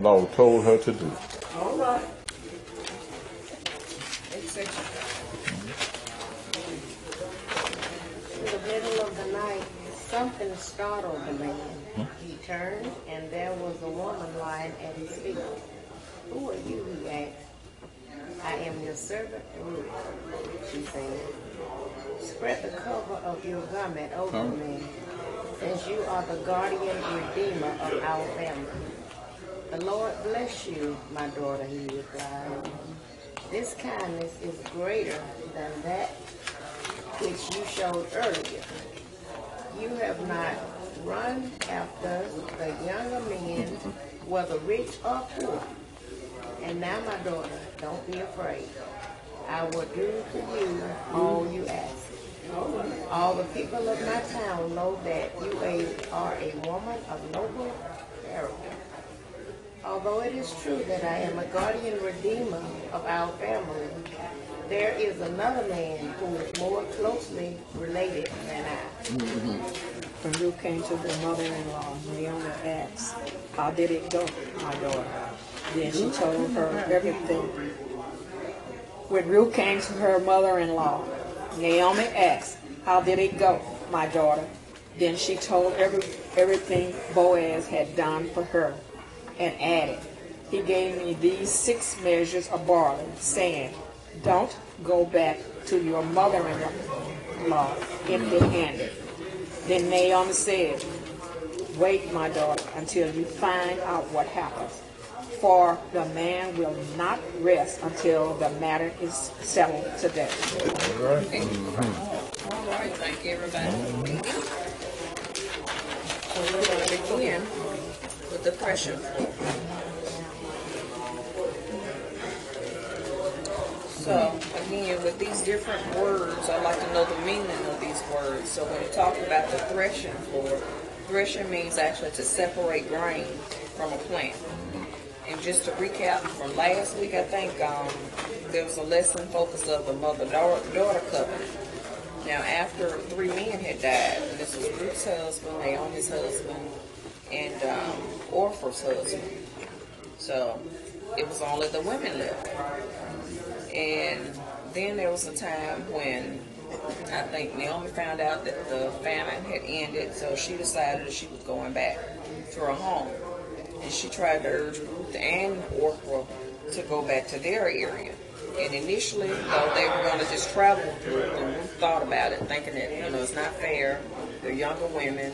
Lord told her to do. All right. In the middle of the night, something startled the man. He turned, and there was a woman lying at his feet. "Who are you?" he asked. "I am your servant Ruth," she said. "Spread the cover of your garment over me, since you are the guardian redeemer of our family." "The Lord bless you, my daughter," he replied. "This kindness is greater than that which you showed earlier. You have not run after the younger men, whether rich or poor. And now, my daughter, don't be afraid. I will do to you all you ask. All the people of my town know that you are a woman of noble character. Although it is true that I am a guardian redeemer of our family, there is another man who is more closely related than I." When Ruth came to her mother-in-law, Naomi asked, "How did it go, my daughter?" Then she told her everything. When Ruth came to her mother-in-law, Naomi asked, "How did it go, my daughter?" Then she told everything Boaz had done for her, and added, "He gave me these 6 measures of barley, saying, 'Don't go back to your mother-in-law empty-handed.'" Then Naomi said, "Wait, my daughter, until you find out what happens, for the man will not rest until the matter is settled today." All right. All right, thank you, everybody. So we're going to begin with the threshing floor. So, again, with these different words, I'd like to know the meaning of these words. So when you talk about the threshing floor, threshing means actually to separate grain from a plant. And just to recap from last week, I think there was a lesson focused of the mother-daughter covenant. Now, after 3 men had died, and this was Ruth's husband, Naomi's husband, and Orpha's husband. So it was only the women left. And then there was a time when I think Naomi found out that the famine had ended, so she decided that she was going back to her home. And she tried to urge Ruth and Orpha to go back to their area. And initially, though, they were going to just travel through, and Ruth thought about it, thinking that, it's not fair. They're younger women.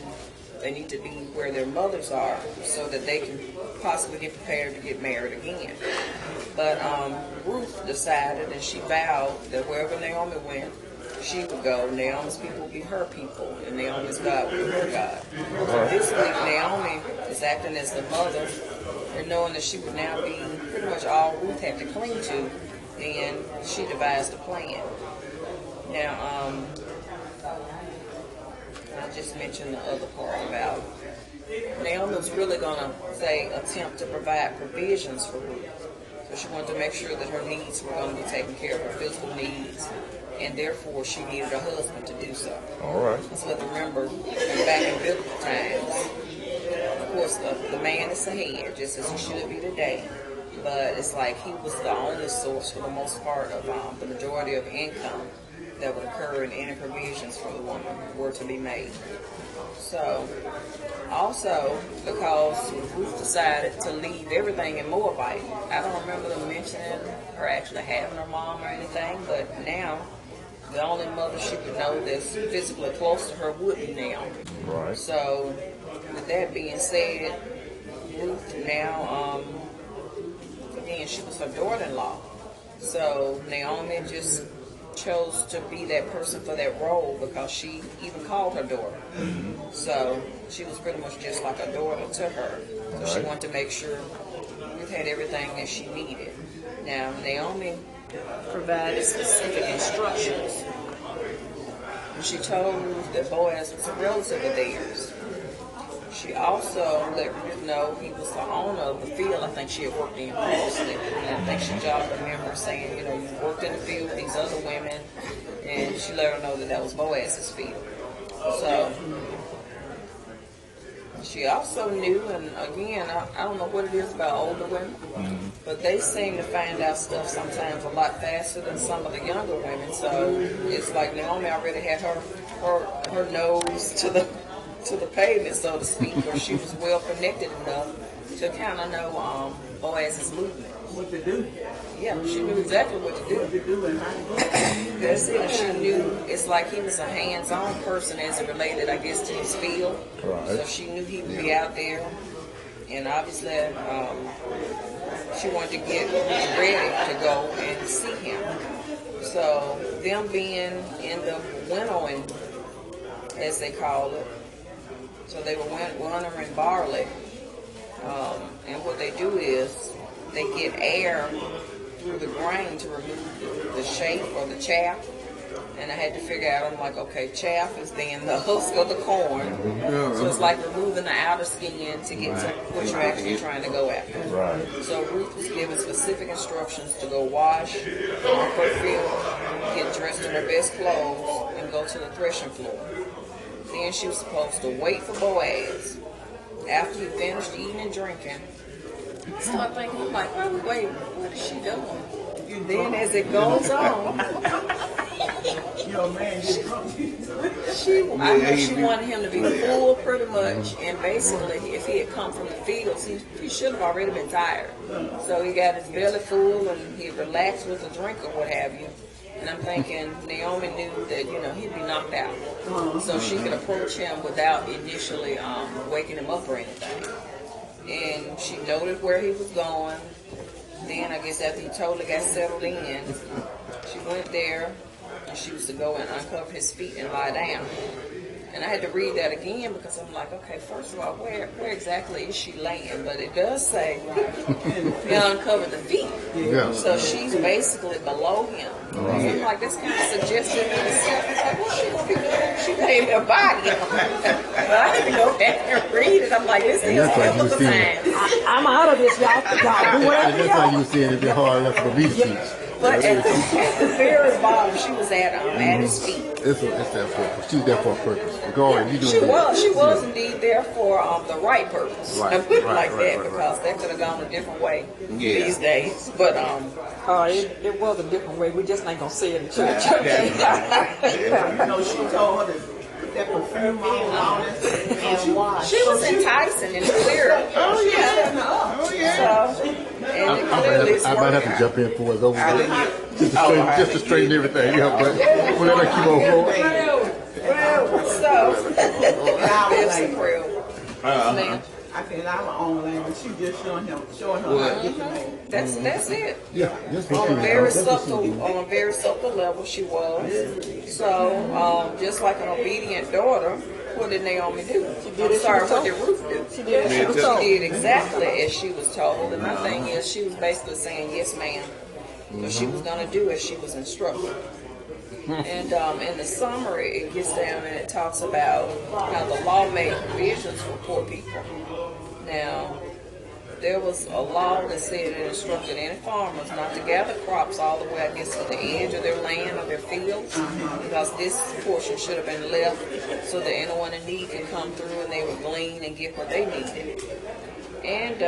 They need to be where their mothers are so that they can possibly get prepared to get married again. But Ruth decided, and she vowed that wherever Naomi went, she would go. Naomi's people would be her people, and Naomi's God would be her God. So this week, Naomi is acting as the mother, and knowing that she would now be pretty much all Ruth had to cling to, and she devised a plan. Now, I just mentioned the other part about Naomi was really going to attempt to provide provisions for Ruth. So she wanted to make sure that her needs were going to be taken care of, her physical needs, and therefore she needed a husband to do so. All right. So remember, back in biblical times, of course, the man is the head, just as he should be today. But it's like he was the only source for the most part of the majority of income that would occur, and any provisions for the woman were to be made. So, also, because Ruth decided to leave everything in Moabite, I don't remember them mentioning her actually having her mom or anything, but now the only mother she would know that's physically close to her would be Naomi. Right. So, with that being said, Ruth now, again, she was her daughter-in-law. So, Naomi just chose to be that person for that role because she even called her daughter. So she was pretty much just like a daughter to her. So she wanted to make sure Ruth had everything that she needed. Now, Naomi provided specific instructions. And she told Ruth that Boaz was a relative of theirs. She also let Ruth know he was the owner of the field I think she had worked in previously. And I think she jogged her memory saying, you worked in the field with these other women. And she let her know that that was Boaz's field. So She also knew, and again, I don't know what it is about older women, but they seem to find out stuff sometimes a lot faster than some of the younger women. So it's like Naomi already had her nose to the pavement, so to speak, or she was well connected enough to kind of know Boaz's movement. What to do? Yeah, she knew exactly what to do. What to do and how to do. That's it. She knew. It's like he was a hands-on person as it related, I guess, to his field. Right. So she knew he would be out there, and obviously she wanted to get ready to go and see him. So them being in the winnowing, as they call it, so they were winnowing barley, and what they do is they get air through the grain to remove the chaff or the chaff. And I had to figure out, I'm like, okay, chaff is then the husk of the corn. So it's like removing the outer skin to get to what you're actually trying to go after. Right. So Ruth was given specific instructions to go wash off her field, get dressed in her best clothes, and go to the threshing floor. Then she was supposed to wait for Boaz. After he finished eating and drinking, start thinking, I'm like, wait, what is she doing? Then as it goes on, Your man get drunk. I know she wanted him to be full pretty much, and basically if he had come from the fields, he should have already been tired. So he got his belly full and he relaxed with a drink or what have you. And I'm thinking Naomi knew that, he'd be knocked out. So she could approach him without initially waking him up or anything. And she noted where he was going. Then I guess after he totally got settled in, she went there and she was to go and uncover his feet and lie down. And I had to read that again because I'm like, okay, first of all, where exactly is she laying? But it does say he uncovered the feet. Yeah. So she's basically below him. So I'm like, that's kind of suggestive in itself. It's like, what's she going to be doing? She laying her body. But I had to go back and read it. I'm like, this is that's like you biblical see. times. I'm out of this, y'all. Y'all do whatever That's y'all. how you was saying it'd be hard enough for these seats. But at the very bottom, she was at his feet. It's that purpose. She was there for a purpose. Go on, you doing She that. was indeed there for the right purpose. Right, I put it right, like right, that right, because that could have gone a different way Yeah. these days. But It was a different way. We just ain't gonna say it in church. She told her to put that perfume on all that stuff. And wash. she was enticing and clear. Oh yeah. So, and clearly it's I might have to working. jump in for it over there. Just to straighten everything up, but we'll let her keep on going. So, there's the prayer. Ma'am. I said our own language. She just showing her how to get the man. That's it. Yeah, that's what On she a was very doing. subtle level, she was. So, just like an obedient daughter, what did Naomi do? What did Ruth do? She did as she was She told. did exactly as she was told. And my thing is, she was basically saying, yes, ma'am. But she was going to do as she was instructed. And in the summary, it gets down and it talks about how the law made provisions for poor people. Now, there was a law that said it instructed any farmers not to gather crops all the way, I guess, to the edge of their land or their fields, because this portion should have been left so that anyone in need could come through and they would glean and get what they needed. And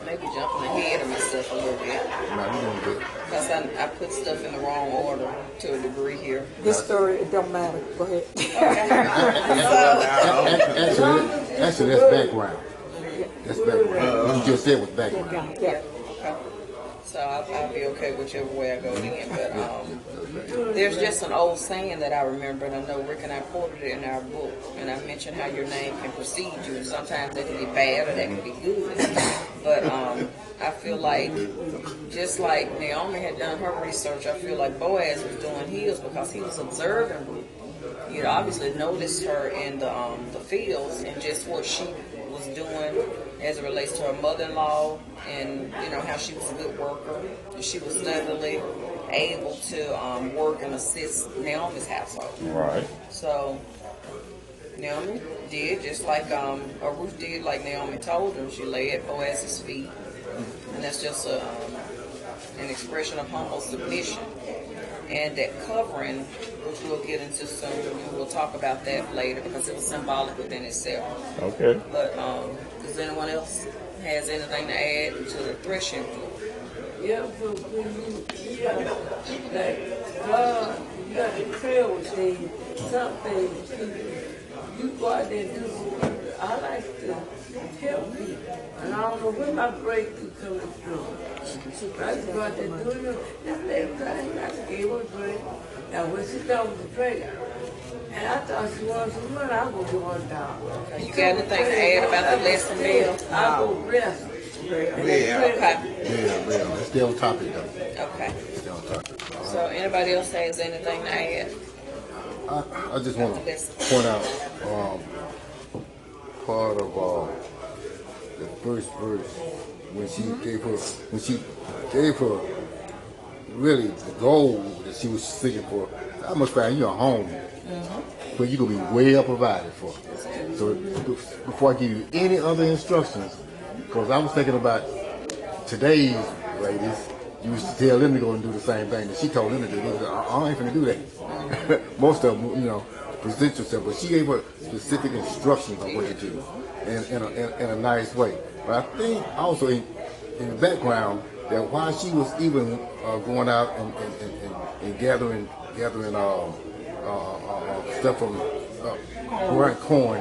maybe jumping ahead of myself a little bit, No, you're doing good. because I put stuff in the wrong order to a degree here. This story, it don't matter. Go ahead. Actually, that's background. That's background. What you just said was background. Yeah. Okay. So I'll be okay whichever way I go in. But there's just an old saying that I remember, and I know Rick and I quoted it in our book, and I mentioned how your name can precede you, and sometimes that can be bad or that can be good. But I feel like, just like Naomi had done her research, I feel like Boaz was doing his because he was observing Ruth. He had obviously noticed her in the fields and just what she was doing as it relates to her mother-in-law, and how she was a good worker. She was steadily able to work and assist Naomi's household. Right. So Naomi did just like or Ruth did like Naomi told her. She lay at Boaz's feet, and that's just an expression of humble submission. And that covering, which we'll get into soon, and we'll talk about that later because it was symbolic within itself. Okay. But does anyone else has anything to add to the threshing floor? Yeah, but when like, you got to trail with things, some things, you go out there and do some, I like to help people. And I don't know where my breakthrough coming from. So I just go out there doing it. That's everything. I gave her a drink. Now when she done with the drink, and I thought she wanted some money, I was going down. You got anything to add about the lesson, Bill? I go rest. Okay. Yeah. Let's stay on topic though. Okay. Stay on topic. So anybody else has anything to add? I just want to point out part of the first verse when she gave her really the goal that she was seeking for. I must find you a home where you gonna be well provided for. So before I give you any other instructions, because I was thinking about today's ladies, you used to tell them to go and do the same thing that she told them to do. I ain't finna do that. Most of them, present yourself, but she gave her specific instructions on what to do in a nice way. But I think also in the background that while she was even going out and gathering stuff from corn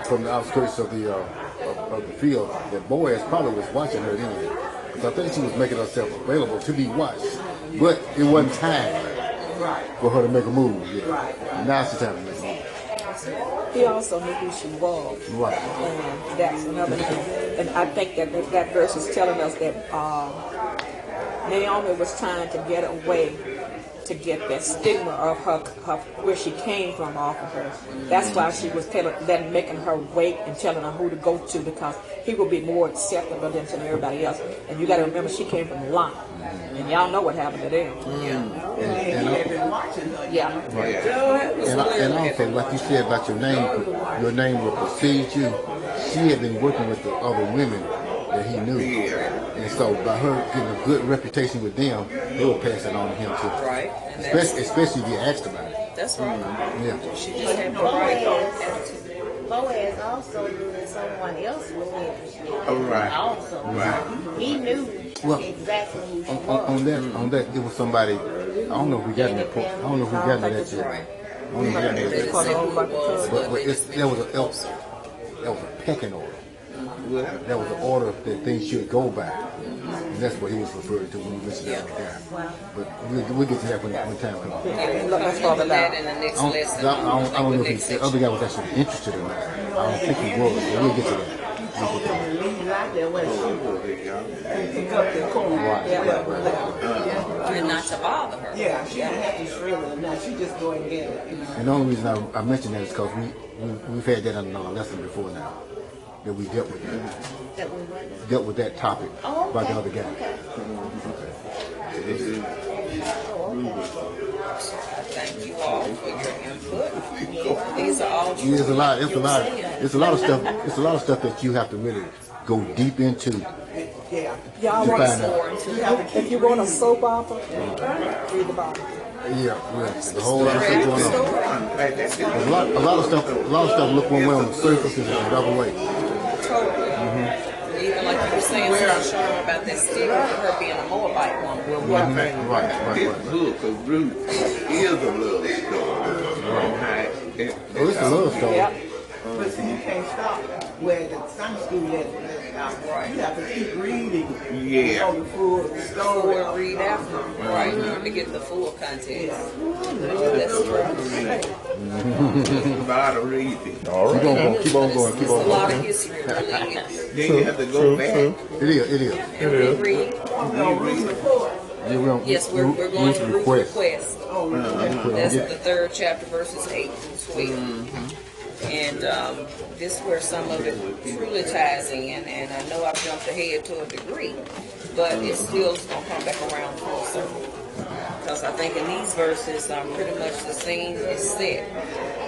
from the outskirts of the field, that Boaz probably was watching her then. Because I think she was making herself available to be watched, but it wasn't time for her to make a move yet. Now it's time to make a move. He also knew who she was. Right. And that's another thing. And I think that verse is telling us that Naomi was trying to get away, to get that stigma of her where she came from off of her. That's why she was making her wait and telling her who to go to, because he would be more acceptable than to everybody else. And you got to remember, she came from Lot, and y'all know what happened to them. Yeah. Right. And also, like you said about your name will precede you. She had been working with the other women that he knew. And so by her getting a good reputation with them, they would pass it on to him too. Right. Especially if you asked about it. That's right. Yeah. She just had the right attitude. Boaz also knew that someone else was interested. Right. Also. Right. He knew exactly who she was. On that, it was somebody. I don't know if we got in that point. I don't know if we got in that yet. I don't know if we got in that yet. But there was a pecking order. That was the order that things should go by. And that's what he was referring to when he mentioned that guy. But we'll get to that when time comes. Let's talk about that in the next lesson. I don't know if the other guy was actually interested in that. I don't think he was, but we'll get to that. Pick up the corn. And not to bother her. Yeah, she didn't have to shrivel it. Now she just go and get it. And the only reason I mentioned that is because we've had that in another lesson before now. That we dealt with that. Dealt with that topic by the other guy. Thank you all for your input. These are all true. It's a lot of stuff. It's a lot of stuff that you have to really go deep into. Y'all to want find out. if you want a soap opera, read the Bible. Yeah. There's a whole lot of stuff going on. There's a lot of stuff look one way on the surface and another way. Totally. Even like you were saying, showing about that stigma of her being a Moabite woman. Right. This book of Ruth is a love story. Oh, it's a love story. Yep. But see, you can't stop where the Sunday school let stop. You have to keep reading on the full story. Or read after. Right. In order to get the full context. That's true. A lot of reading. All right. Keep on going. It's a lot of history, really. Then you have to go back. It is. And reread. Yes, we're going to Ruth's request. That's the 3rd chapter, verses 8 through 12. And this is where some of it truly ties in. And I know I've jumped ahead to a degree, but it still is going to come back around full circle. Because I think in these verses, pretty much the scene is set.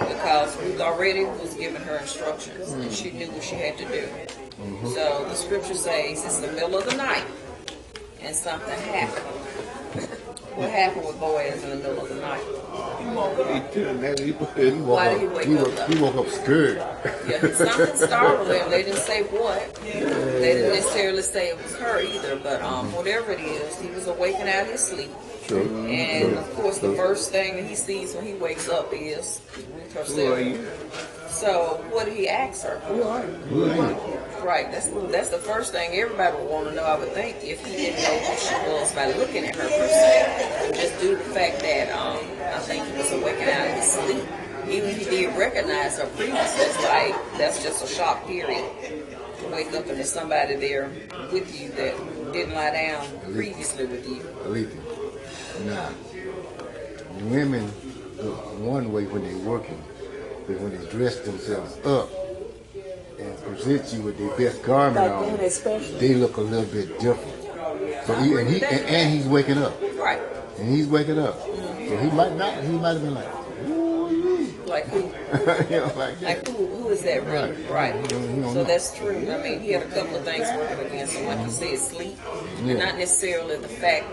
Because Ruth already was giving her instructions, and she knew what she had to do. So the scripture says it's the middle of the night, and something happened. What happened with Boaz in the middle of the night? He turned that, Why did he wake up? He woke up scared. Yeah, something startled him. They didn't say what. They didn't necessarily say it was her either, but whatever it is, he was awakened out of his sleep. Sure. And of course, the first thing that he sees when he wakes up is Ruth herself. So, what did he ask her? Right. That's the first thing everybody would want to know. I would think if he didn't know who she was by looking at her per se, just due to the fact that I think he was awakened out of his sleep. Even if he did recognize her previously, it's like that's just a shock period. To wake up and there's somebody there with you that didn't lie down previously with you. Alethea. Now, women look one way when they're working, but when they dress themselves up and present you with their best garment on, they look a little bit different. So he's waking up. Right. And he's waking up. So he might have been like, like who? Like who is that really? Right. So that's true. I mean, he had a couple of things working against him. Like you said, sleep. And not necessarily the fact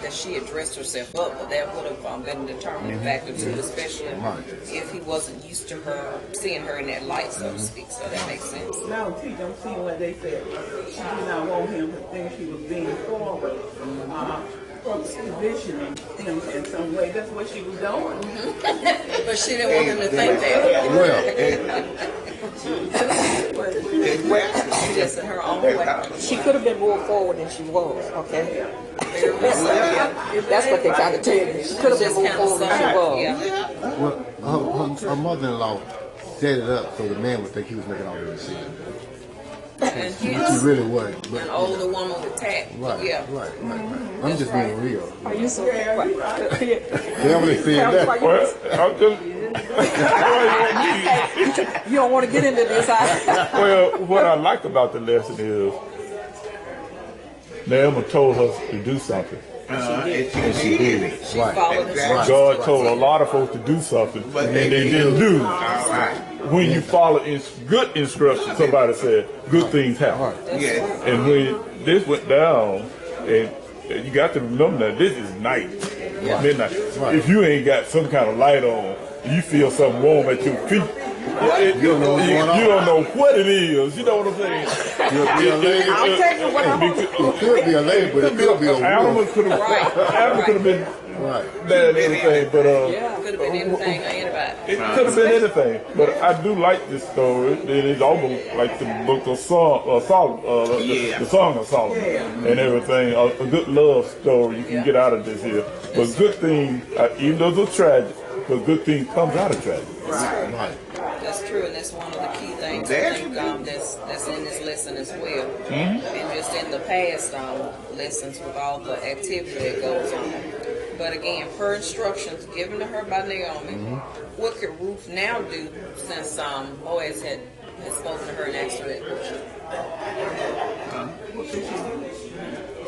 that she had dressed herself up, but that would have been a determining factor too, especially if he wasn't used to her, seeing her in that light, so to speak. So that makes sense. Now, teach them see what they said. She did not want him to think she was being forward. Positioning him in some way. That's what she was doing. But she didn't want him to think that. Just in her own way. She could have been more forward than she was, okay? That's what they kind of tell you. She could have been more forward than she was. Well, her mother-in-law set it up so the man would think he was making all the decisions. And She really was. An older woman with tact. Right, Yeah. right. I'm just being real. Are you so right? Family said that. Well, I'm just. You don't want to get into this, Well, what I like about the lesson is Naomi told her to do something. And she did it. She followed Exactly. God told a lot of folks to do something, But and they didn't do. All right. When you follow good instructions, somebody said, good things happen. Yes. And when this went down, and you got to remember that this is night, midnight. If you ain't got some kind of light on, you feel something warm at your feet. You don't know what's going on. You don't know what it is. You know what I'm saying? Could be a lady. I'll tell you what I'm It could be a lady, but it could be a Animal woman. could have been Right. bad anything, but Could have been anything or anybody. it could have been anything. But I do like this story. It is almost like the book of Solomon, the Song of Solomon, and everything. A good love story you can get out of this here. But good thing, even though it's tragic, but good thing comes out of tragedy. Right. That's true, and that's one of the key things I think that's in this lesson as well. And just in the past lessons with all the activity that goes on. But again, per instructions given to her by Naomi, what could Ruth now do since Boaz had spoken to her and asked her that question?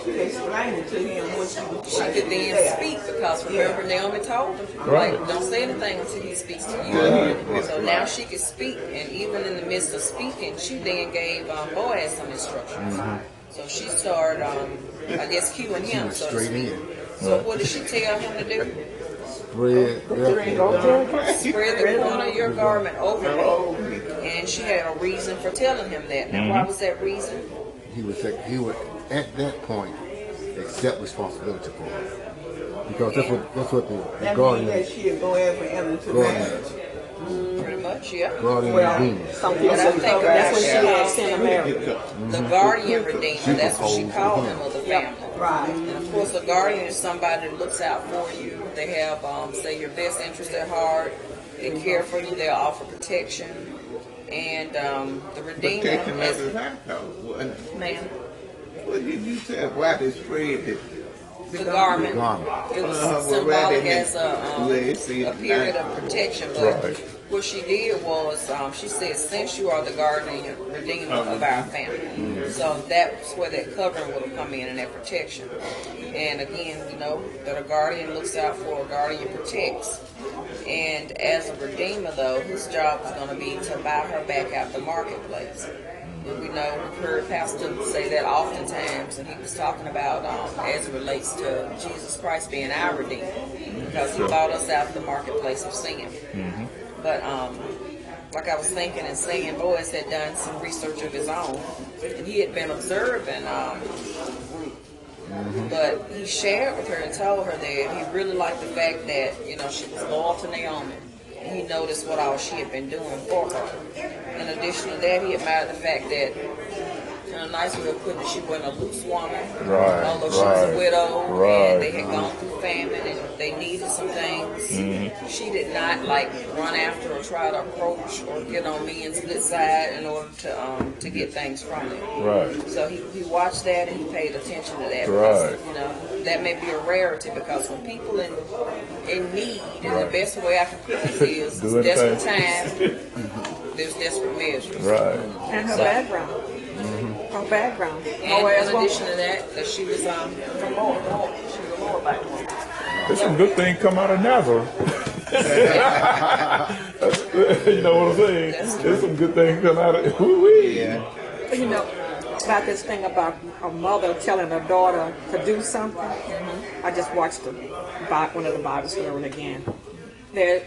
She explained to him what she was She could then speak because remember Naomi told her, like, don't say anything until he speaks to you. So now she could speak, and even in the midst of speaking, she then gave Boaz some instructions. So she started, I guess, cueing him, so to speak. So what did she tell him to do? Spread Spread the corner of your garment over me. And she had a reason for telling him that. Now, why was that reason? He would at that point accept responsibility for it. Because that's what the that guardian means that she'll go ever into marriage. Pretty much, yeah. guardian redeemer. Some people say that's what she asked him to marry. The guardian redeemer, that's what she called him of the family. Right. And of course, a guardian is somebody that looks out for you. They have, say, your best interest at heart. They care for you. They'll offer protection. And the redeemer Protection is, of his house. man, What did you say? Why they spread it? the garment. Garment. It was Well, symbolic rather as than- a period of protection. But what she did was, she said, since you are the guardian redeemer of our family. So that's where that covering would have come in and that protection. And again, you know, that a guardian looks out for, a guardian protects. And as a redeemer, though, his job was going to be to buy her back out the marketplace. we know we've heard Pastor say that oftentimes, and he was talking about as it relates to Jesus Christ being our Redeemer, because he bought us out of the marketplace of sin. But like I was thinking and saying, Boaz had done some research of his own, and he had been observing Ruth. But he shared with her and told her that he really liked the fact that, you know, she was loyal to Naomi. And he noticed what all she had been doing for her. In addition to that, he admired the fact that, in a nice way of putting it, she wasn't a loose woman. Right, Although she was a widow, right. and they had gone through famine, and they needed some things. She did not like run after or try to approach or get on men's good side in order to get things from them. Right. So he watched that and he paid attention to that. Right. Because, you know, that may be a rarity, because when people in need, and the best way I can put this is Doing desperate things. times, there's desperate measures. Right. And her background. Her background. And Boaz in addition to that she was from Moab. She was a Moabite woman. There's some good things come out of Nazareth. You know what I'm saying? There's some good things come out of Yeah. You know, about this thing about a mother telling her daughter to do something. I just watched one of the Bible stories again. There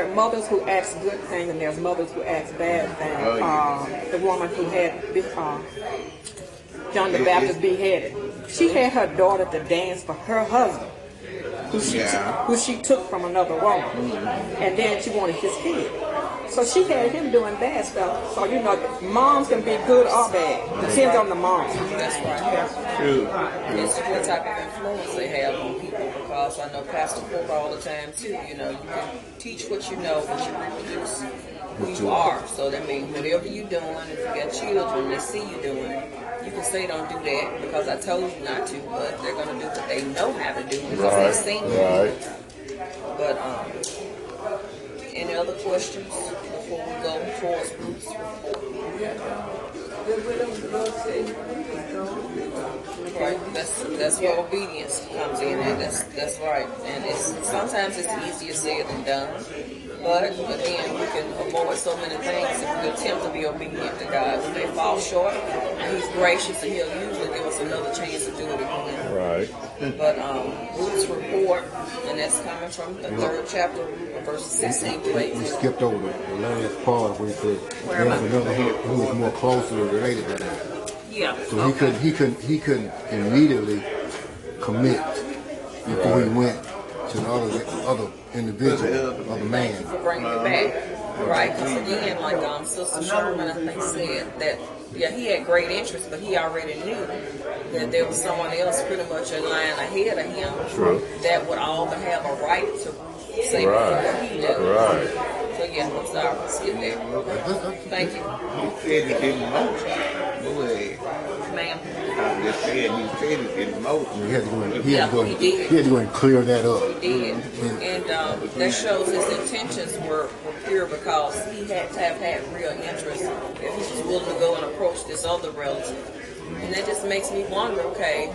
are mothers who ask good things, and there's mothers who ask bad things. The woman who had John the Baptist beheaded, she had her daughter to dance for her husband, who she took from another woman, and then she wanted his head. So she had him doing bad stuff. So, you know, moms can be good or bad. Depends on the mom. That's right. True. It's what type of influence they have on people, because I know Pastor Cook all the time too. You know, you can teach what you know, but you reproduce who you are. So that means whatever you're doing, if you got children, they see you doing it. You can say don't do that because I told you not to, but they're gonna do what they know how to do because they've seen you. Right. But any other questions before we go towards Ruth's report? Right, that's where obedience comes in, and that's right. And sometimes it's easier said than done. But again, we can avoid so many things if we attempt to be obedient to God. We may fall short, and He's gracious, and He'll usually give us another chance to do it again. Right. But Ruth's report, and that's coming from the 3rd chapter, verses 16 to 18. We skipped over the last part where he said there's another who was more closely related to that. Yeah. So he couldn't immediately commit before he went to the other individual, other man. For bringing it back. Right, because again, like Sister Sherman, I think, said that, he had great interest, but he already knew that there was someone else pretty much in line ahead of him that would all but have a right to say what he did. Right. So I'm sorry, skip that. Thank you. You said it in motion. Go ahead. Ma'am. I'm just saying you said it in motion. He had to go and clear that up. He did. And that shows his intentions were pure, because he had to have had real interest if he was willing to go and approach this other relative. And that just makes me wonder, okay,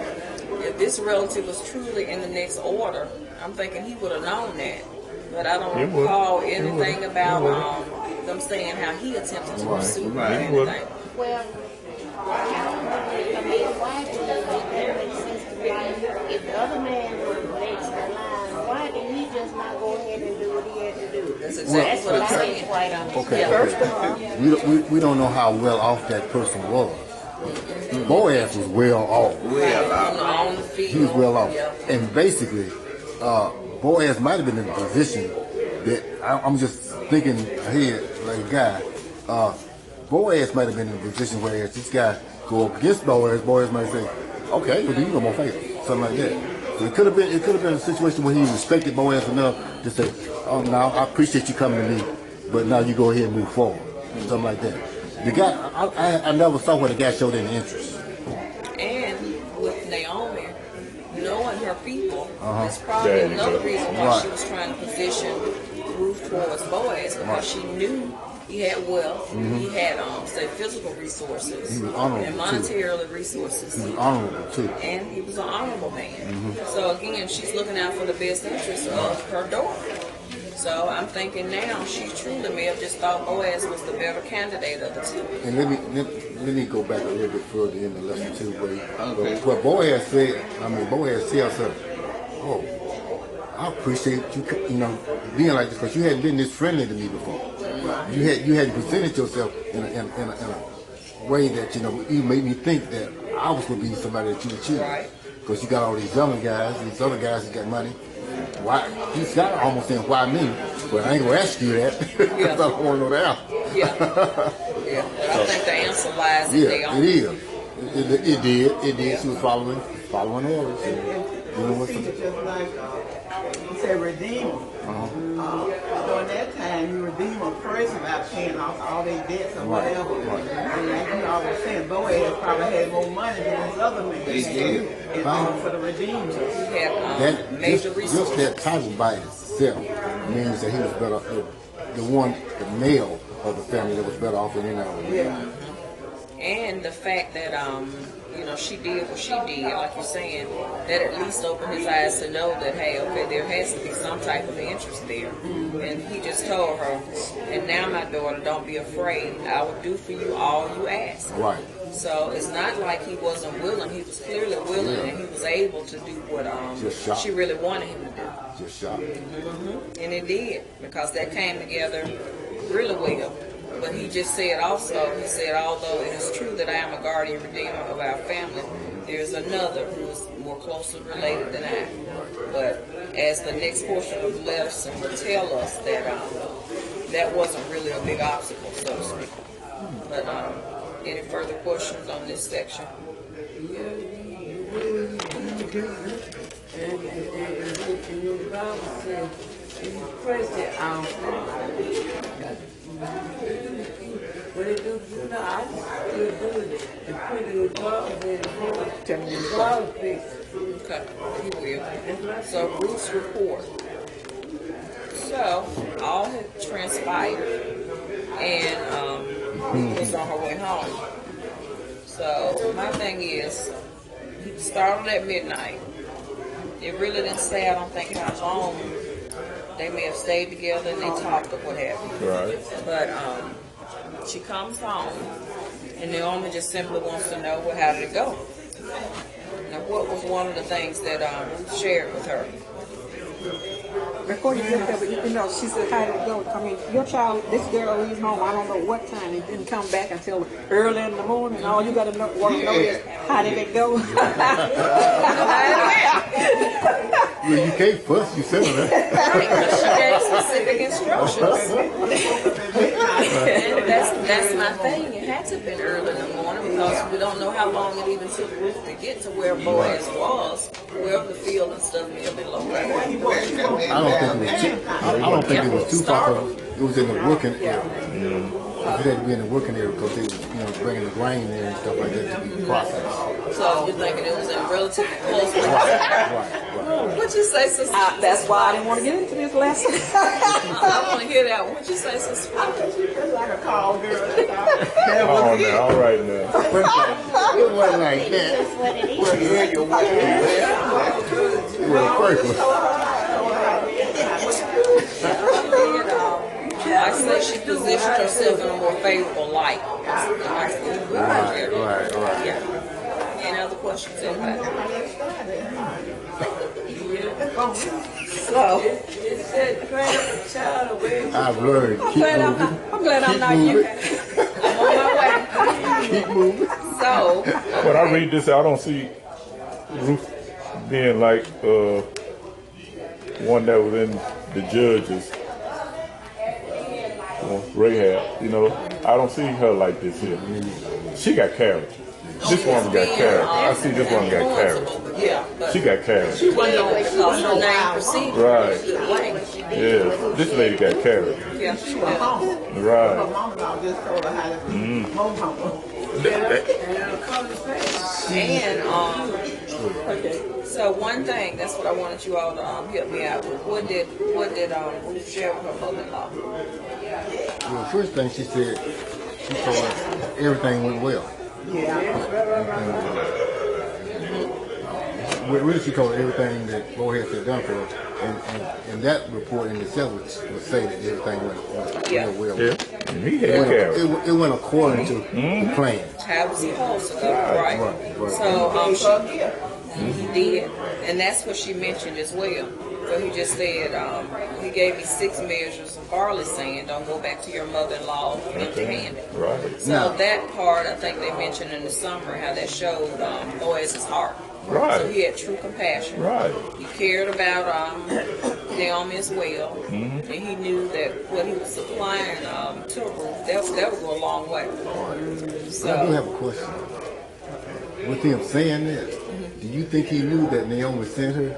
if this relative was truly in the next order, I'm thinking he would have known that. But I don't recall anything about them saying how he attempted to pursue her or anything. Well, why did that make sense to me? If the other man was next in line, why did he just not go ahead and do what he had to do? That's exactly what I'm saying. Quite honestly. Okay. We don't know how well off that person was. Boaz was well off. On the field. He was well off. Yeah. And basically, Boaz might have been in a position that I'm just thinking ahead like a guy. Boaz might have been in a position where if this guy go up against Boaz might say, "Okay, well, then you no more favor," something like that. So it could have been a situation where he respected Boaz enough to say, "Oh, now I appreciate you coming to me, but now you go ahead and move forward," something like that. The guy, I never saw where the guy showed any interest. And with Naomi knowing her people, that's probably another reason why she was trying to position Ruth towards Boaz, because she knew he had wealth, he had say physical resources, He was honorable, and monetarily resources. He was honorable too. And he was an honorable man. So again, she's looking out for the best interests of her daughter. So I'm thinking now she truly may have just thought Boaz was the better candidate of the two. And let me go back a little bit further in the lesson too, what Boaz said. Boaz tells her, "Oh, I appreciate you, being like this because you hadn't been this friendly to me before. You hadn't presented yourself in a way that you made me think that I was going to be somebody that you would choose. Right. Because you got all these other guys, that got money. Why? He's got almost saying, why me? But I ain't going to ask you that because I don't want to know that. Yeah. Yeah. But I think the answer lies in their own. It is. It did. She was following orders. And see, just like you said, redeemer. During that time, you redeem a person by paying off all their debts or whatever. And like you always saying, Boaz probably had more money than his other men. He did. In order for the redeemer. He had major resources. Just that title by itself means that he was better, the male of the family that was better off than any other. Yeah. And the fact that she did what she did, like you're saying, that at least opened his eyes to know that, hey, okay, there has to be some type of interest there. And he just told her, and now my daughter, don't be afraid. I will do for you all you ask. Right. So it's not like he wasn't willing. He was clearly willing, and he was able to do what she really wanted him to do. Just shot. And it did, because that came together really well. But he just said also, although it is true that I am a guardian redeemer of our family, there's another who is more closely related than I. But as the next portion of the lesson will tell us, that that wasn't really a big obstacle, so to speak. But any further questions on this section? And your Bible says, you press it out. What it do, I still do it. And put it in the box and the bottle fix. Okay, he will. So Ruth's report. So all had transpired, and Ruth was on her way home. So my thing is, he started at midnight. It really didn't say, I don't think, how long. They may have stayed together and they talked or what have you. Right. But she comes home, and Naomi just simply wants to know, well, how did it go? Now, what was one of the things that shared with her? Before you get there, but she said, how did it go? I mean, your child, this girl leaves home, I don't know what time, and didn't come back until early in the morning. All you got to want to know is, how did it go? Well, you can't fuss, you said that. She gave specific instructions. And that's my thing. It had to have been early in the morning, because we don't know how long it even took Ruth to get to where Boaz was, wherever the field and stuff may have been located. I don't think it was too far. It was in the working area. It had to be in the working area because they was, bringing the grain in and stuff like that to be processed. So you're thinking it was in relatively close proximity. Right. What'd you say, Sister? That's why I didn't want to get into this lesson. I want to hear that one. What'd you say, Sister? Just like a call girl. Oh, now, all right now. It wasn't like that. That's what it is. It was perfect. I say she positioned herself in a more favorable light. Right. Yeah. Any other questions? Anybody? So, It said, train up a child away. I've learned. Keep moving. I'm glad I'm not you. I'm on my way. Keep moving. So, When I read this, I don't see Ruth being like one that was in the Judges. Rahab, I don't see her like this here. She got character. This woman got character. I see this woman got character. yeah, but She got character. she wasn't always because her name preceded Right. Yeah, this lady got character. Yeah, she Her was. mama. Her Right. mama just told her how to be more humble. And okay. So one thing, that's what I wanted you all to help me out with. What did Ruth share with her mother-in-law? Well, the first thing she said, she told us everything went well. Yeah. really she told her everything that Boaz had done for her, and that report in itself would say that everything went real well. Yeah. And he had carried. It went according to the plan. How was he supposed to go, right? Right. So he did, and that's what she mentioned as well. So he just said, he gave me 6 measures of barley, saying, "Don't go back to your mother-in-law empty-handed." Right. So that part, I think they mentioned in the summary how that showed Boaz's heart. Right. So he had true compassion. Right. He cared about Naomi as well, and he knew that what he was supplying to Ruth, that would go a long way. So, I do have a question. With him saying that, do you think he knew that Naomi sent her?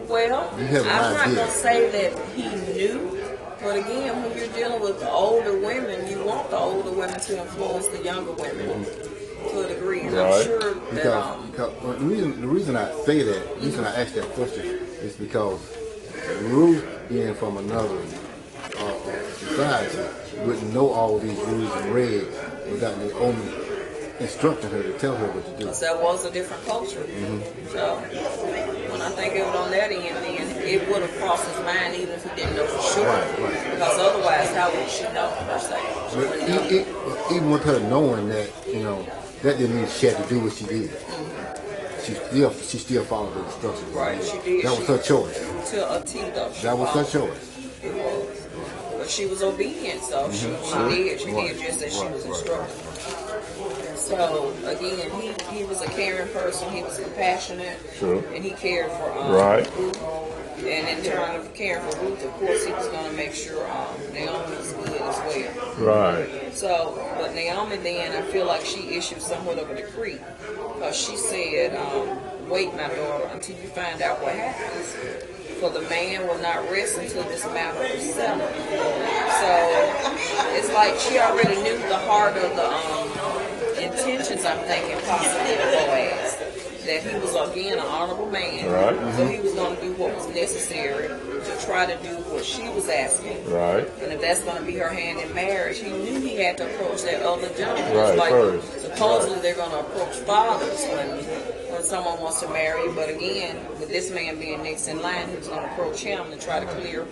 well, You have an I'm not idea. going to say that he knew, but again, when you're dealing with the older women, you want the older women to influence the younger women to a degree. And I'm Right. sure that Because well, the reason I say that, the reason I ask that question is because Ruth being from another society wouldn't know all these rules and regs without Naomi instructing her to tell her what to do. that was a different culture. So when I think of it on that end, then it would have crossed his mind even if he didn't know for sure. Right. Because otherwise, how would she know per se? She But wouldn't know. even with her knowing that, that didn't mean she had to do what she did. She still followed the instructions. Right, she did. That was her choice. To a T though. She That was her followed. choice. It was. But she was obedient, so she did. She did just as she was instructed. So again, he was a caring person. He was compassionate, Sure. and he cared for Right. Ruth. And in terms of caring for Ruth, of course, he was going to make sure Naomi was good as well. Right. So, but Naomi then, I feel like she issued somewhat of a decree, because she said, "Wait, my daughter, until you find out what happens. For the man will not rest until this matter is settled." So it's like she already knew the heart of the intentions, I'm thinking, possibly of Boaz. That he was, again, an honorable man. Right. So he was going to do what was necessary to try to do what she was asking. Right. And if that's going to be her hand in marriage, he knew he had to approach that other gentleman. Right, It's like, first. supposedly they're going to approach fathers when someone wants to marry. But again, with this man being next in line, he was going to approach him to try to clear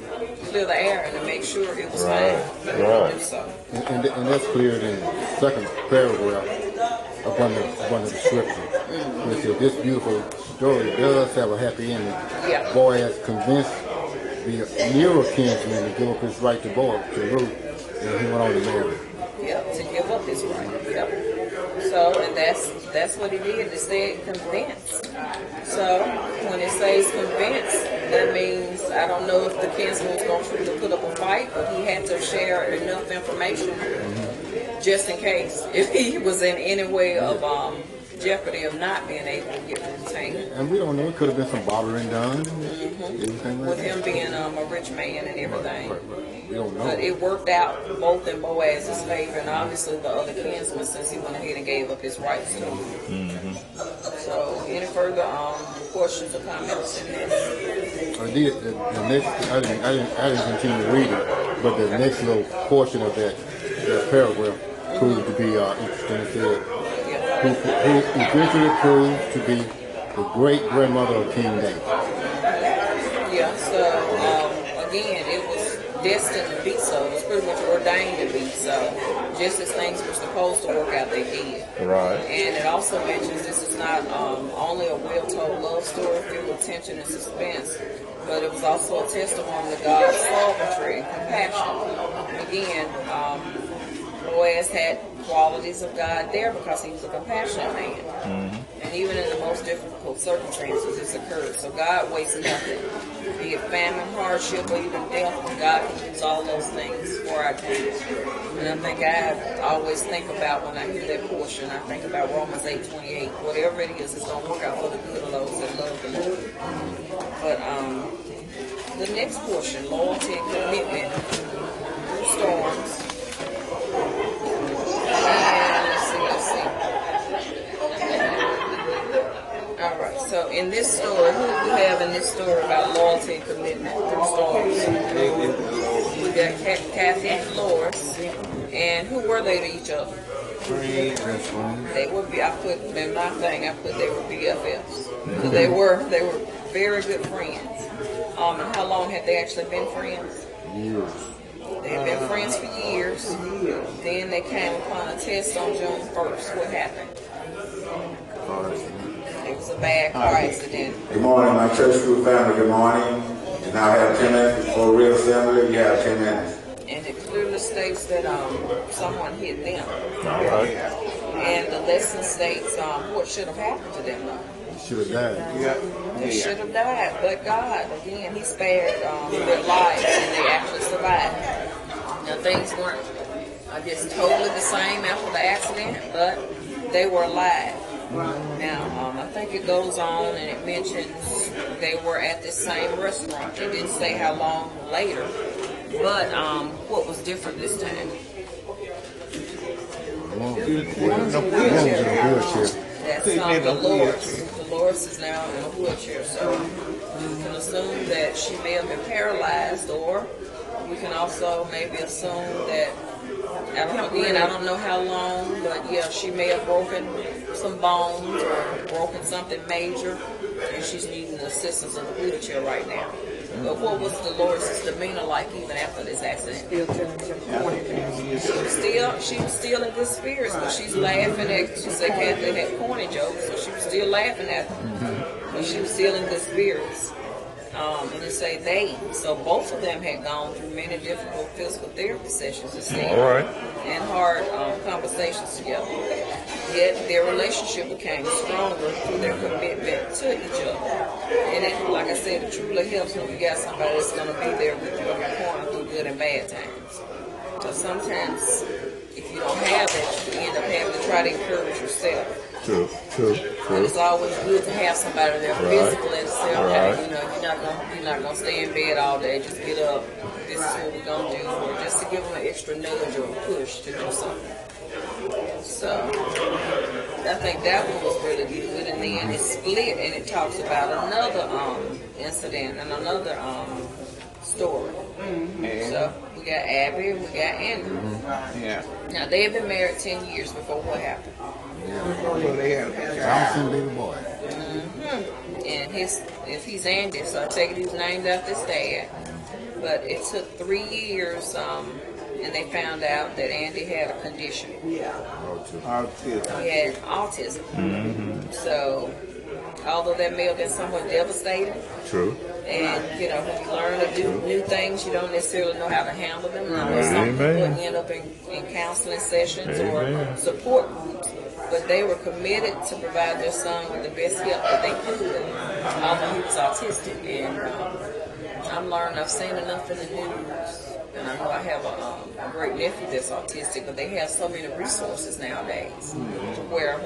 the air and to make sure it was Right, fine. He right. would do so. And that's cleared in the second paragraph up under the scripture. It says, this beautiful story does have a happy ending. Yeah. Boaz convinced the nearer kinsman to give up his right to Ruth, and he went on to marry. Yeah, to give up his right. Yep. So, and that's what he did. It said convinced. So, when it says convinced, that means, I don't know if the kinsman was going to put up a fight, but he had to share enough information just in case if he was in any way of jeopardy of not being able to get retained. And we don't know, it could have been some bartering done, everything like With that. him being a rich man and everything. Right. We don't know. But it worked out both in Boaz's favor and obviously the other kinsman, since he went ahead and gave up his rights to him. So, any further questions or comments in this? The next, I didn't continue to read it, but the next little portion of that paragraph proved to be interesting. It said, who eventually proved to be the great grandmother of King David. Yeah, so again, it was destined to be so. It was pretty much ordained to be so. Just as things were supposed to work out, they did. Right. And it also mentions this is not only a well-told love story filled with tension and suspense, but it was also a testimony to God's sovereignty and compassion. Again, Boaz had qualities of God there because he was a compassionate man. And even in the most difficult circumstances, this occurred. So God wastes nothing. Be it famine, hardship, or even death, God can use all those things for our good. And I think I always think about, when I hear that portion, I think about Romans 8:28. Whatever it is, it's going to work out for the good of those that love the Lord. But the next portion, loyalty and commitment through storms. And let's see. All right. So in this story, who do we have in this story about loyalty and commitment through storms? We got Kathy and Dolores. And who were they to each other? Friends. Best friend. They would be. I put in my thing. I put they were BFFs. So they were very good friends. And how long had they actually been friends? Years. They had been friends for years. Then they came upon a test on June 1st. What happened? It was a bad car accident. Good morning, my church school family. Good morning. And I have 10 minutes before real assembly. You have 10 minutes. And it clearly states that someone hit them. All right. And the lesson states what should have happened to them. Should have died. Yeah. They should have died, but God, again, He spared their lives, and they actually survived. Now, things weren't, I guess, totally the same after the accident, but they were alive. Now, I think it goes on, and it mentions they were at this same restaurant. It didn't say how long later, but what was different this time? One was in a wheelchair. That's Dolores. Dolores is now in a wheelchair, so we can assume that she may have been paralyzed, or we can also maybe assume that, I don't know how long, but yeah, she may have broken some bones or broken something major, and she's needing the assistance of the wheelchair right now. But what was Dolores' demeanor like even after this accident? Still telling you corny things. She was still in good spirits, but she's laughing at, she said Kathy had corny jokes, so she was still laughing at them. But she was still in good spirits. And they say they, so both of them had gone through many difficult physical therapy sessions, it seemed, All right. and hard conversations together. Yet their relationship became stronger through their commitment to each other. And it, like I said, it truly helps when you got somebody that's going to be there with you in your corner through good and bad times. So sometimes, if you don't have that, you end up having to try to encourage yourself. True. And it's always good to have somebody there physically and say, okay, you know, you're not gonna stay in bed all day. Just get up. This is what we're gonna do, or just to give them an extra nudge or a push to do something. So I think that one was really good. And then it split, and it talks about another incident and another story. So we got Abby and we got Andrew. Yeah. Now they had been married 10 years before what happened. So they had a Johnson, baby boy. And if he's Andy, so I take it he was named after his dad. But it took 3 years, and they found out that Andy had a condition. autism. He had autism. So, although that may have been somewhat devastating, True. and you know, when you learn to do new things, you don't necessarily know how to handle them. Some people end up in counseling sessions or support groups. But they were committed to provide their son with the best help that they could, although he was autistic. And I'm learning, I've seen enough in the news, and I know I have a great nephew that's autistic, but they have so many resources nowadays, where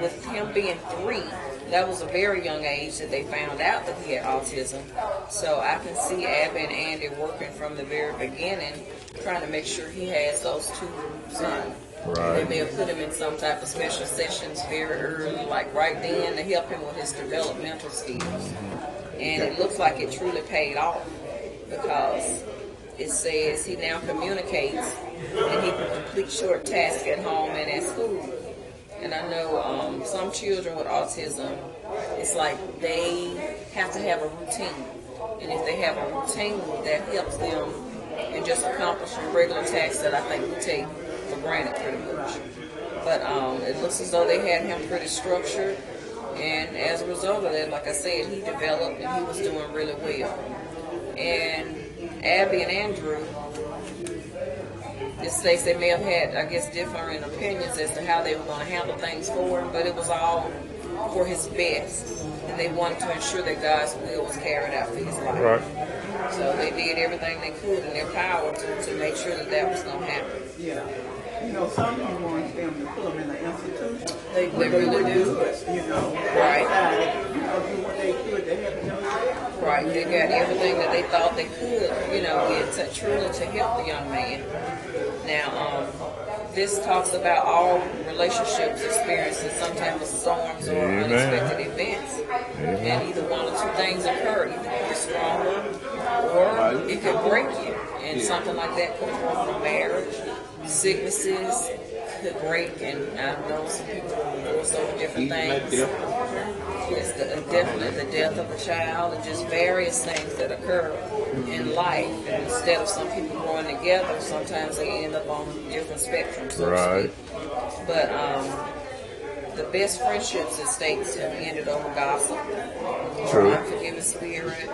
with him being 3, that was a very young age that they found out that he had autism. So I can see Abby and Andy working from the very beginning, trying to make sure he has those 2 sons. Right. They may have put him in some type of special sessions very early, like right then, to help him with his developmental skills. And it looks like it truly paid off, because it says he now communicates and he can complete short tasks at home and at school. And I know some children with autism, it's like they have to have a routine. And if they have a routine, that helps them in just accomplishing regular tasks that I think we take for granted pretty much. But it looks as though they had him pretty structured, and as a result of that, like I said, he developed and he was doing really well. And Abby and Andrew, it states they may have had, I guess, differing opinions as to how they were going to handle things for him, but it was all for his best, and they wanted to ensure that God's will was carried out for his life. Right. So they did everything they could in their power to make sure that that was going to happen. Yeah. You know, some people want them to put them in an institution. They really do. You know, Right. you know, do what they could to help themselves. Right. They got everything that they thought they could, you know, get truly to help the young man. Now, this talks about all relationships experiencing some type of storms or unexpected events. And either one or 2 things occur. Either make you stronger, or it could break you. And something like that could come from marriage, sicknesses, could break, and I know some people divorce over different things. Yes, definitely the death of a child, and just various things that occur in life. And instead of some people growing together, sometimes they end up on different spectrums, so to speak. But the best friendships, it states, have ended over gossip, or unforgiving spirit,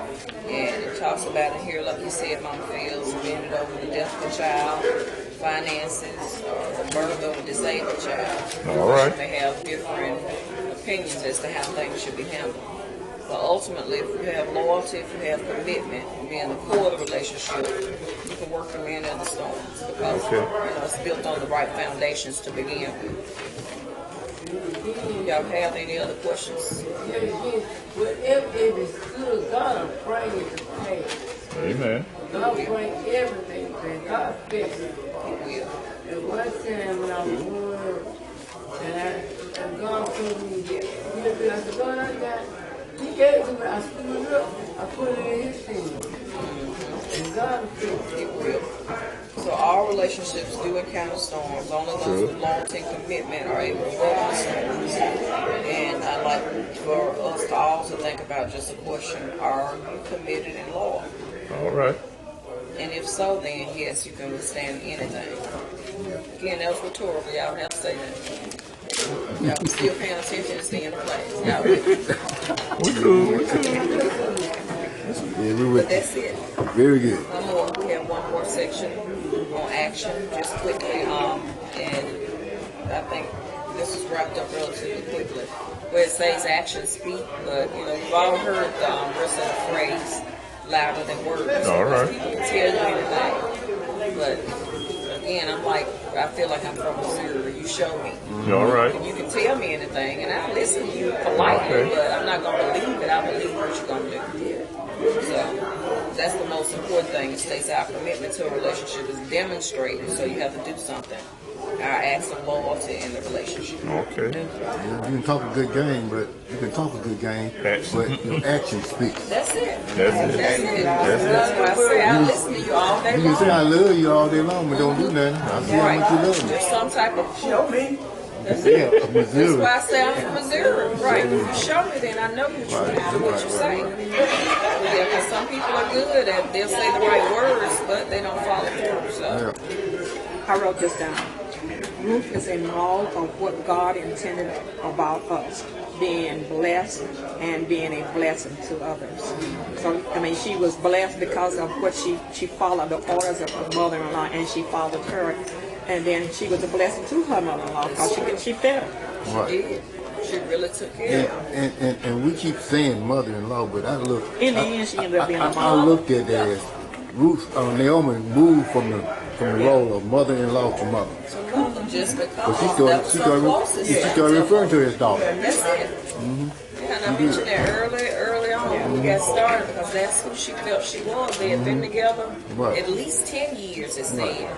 and it talks about it here, like you said, Mama Fields, have ended over the death of a child, finances, or the birth of a disabled child. All right. They have different opinions as to how things should be handled. But ultimately, if you have loyalty, if you have commitment, being the core of the relationship, you can work through any of the storms because it's built on the right foundations to begin with. Y'all have any other questions? Whatever it is good, God will bring it to pass. Amen. God will bring everything back. God fix it. He will. At one time when I was born, and God told me, I said, God, I got, He gave it to me, I screwed it up, I put it in His hands. And God will fix it. He will. So all relationships do encounter storms. Only those with loyalty and commitment are able to weather the storms. And I'd like for us to also think about just a question: are you committed and loyal? All right. And if so, then yes, you can withstand anything. Again, that was rhetorical. Y'all have to say that. Y'all still paying attention to stay in the place. Y'all ready? Yeah, we were. But that's it. Very good. One more. We have one more section on action, just quickly. And I think this is wrapped up relatively quickly, where it says actions speak. But you've all heard the rest of the phrase louder than words. All right. People can tell you anything, but again, I feel like I'm from Missouri. You show me. All right. And you can tell me anything, and I listen to you politely, but I'm not going to believe it. I believe what you're going to do. So that's the most important thing. It states our commitment to a relationship is demonstrated, so you have to do something. Our acts of loyalty in the relationship. Okay. You can talk a good game, but you can talk a good game, but your actions speak. That's it. That's it. That's what I say. I listen to you all day You long. can say I love you all day long, but don't do nothing. I see how much you love me. There's some type of Show me. That's Yeah, it. Missouri. That's why I say I'm from Missouri. Right. If you show me, then I know you're true to what you say. Yeah, because some people are good at, they'll say the right words, but they don't follow through. So. I wrote this down. Ruth is a model of what God intended about us, being blessed and being a blessing to others. So, she was blessed because of what she followed the orders of her mother-in-law, and she followed her. And then she was a blessing to her mother-in-law because she fed her. Right. She really took care of her. And we keep saying mother-in-law, but I look. In the end, she ended up being a I mom. looked at that as Ruth, Naomi moved from the role of mother-in-law to mother. Just because But she that was so closest. she started referring to his daughter. That's it. And I mentioned that early on when we got started because that's who she felt she was. They had been together at least 10 years, it said.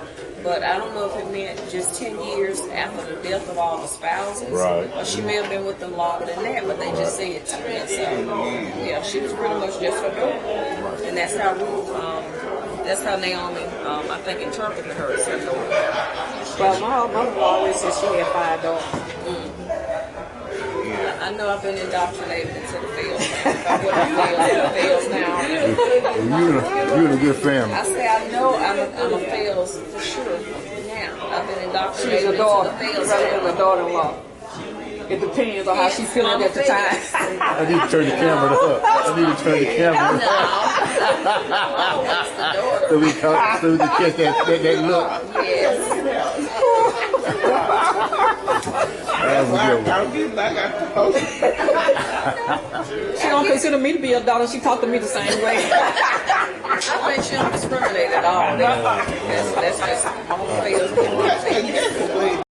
But I don't know if it meant just 10 years after the death of all the spouses. Right. Or she may have been with them longer than that, but they just said 10. So, yeah, she was pretty much just her daughter. And that's how Ruth, that's how Naomi, I think, interpreted her as her daughter. Well, my mother always said she had 5 daughters. I know I've been indoctrinated into the field. I wouldn't fails now. You're in a good family. I say I know I'm a fails for sure now. I've been indoctrinated She's a into daughter, the fails rather now. than a daughter-in-law. It depends on how she's feeling at the time. I need to turn the camera up. I need to turn the camera up. So we can catch that look. Yes. I'll get back at the She don't consider me to be a daughter. She talked to me the same way. I think she don't discriminate at all. That's just all the fails.